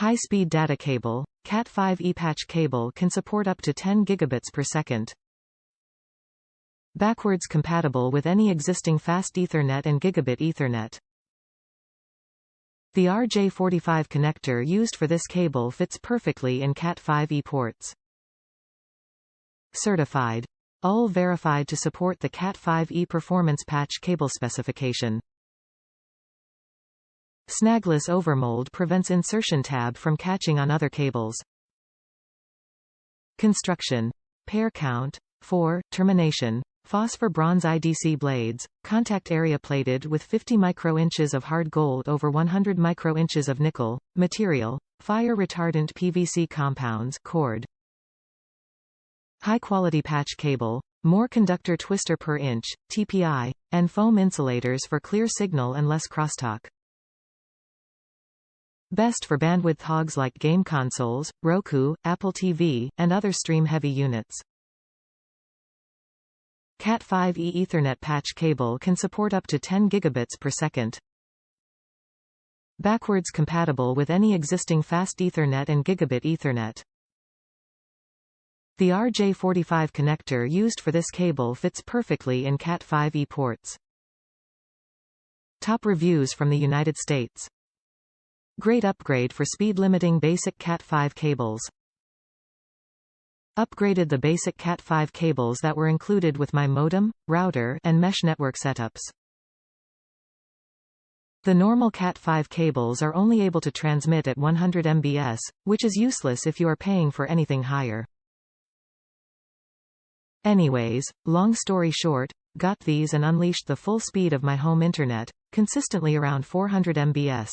High-speed data cable, Cat5e patch cable can support up to 10 gigabits per second. Backwards compatible with any existing fast Ethernet and gigabit Ethernet. The RJ45 connector used for this cable fits perfectly in Cat5e ports. Certified. UL verified to support the Cat5e performance patch cable specification. Snagless overmold prevents insertion tab from catching on other cables. Construction. Pair count, 4, termination. Phosphor Bronze IDC blades, contact area plated with 50 microinches of hard gold over 100 microinches of nickel. Material, fire-retardant PVC compounds cord. High-quality patch cable, more conductor twister per inch, TPI, and foam insulators for clear signal and less crosstalk. Best for bandwidth hogs like game consoles, Roku, Apple TV, and other stream-heavy units. Cat5e Ethernet patch cable can support up to 10 gigabits per second. Backwards compatible with any existing fast Ethernet and gigabit Ethernet. The RJ45 connector used for this cable fits perfectly in Cat5e ports. Top reviews from the United States. Great upgrade for speed-limiting basic Cat5 cables. Upgraded the basic Cat5 cables that were included with my modem, router, and mesh network setups. The normal Cat5 cables are only able to transmit at 100 mbs, which is useless if you are paying for anything higher. Anyways, long story short, got these and unleashed the full speed of my home internet, consistently around 400 mbs.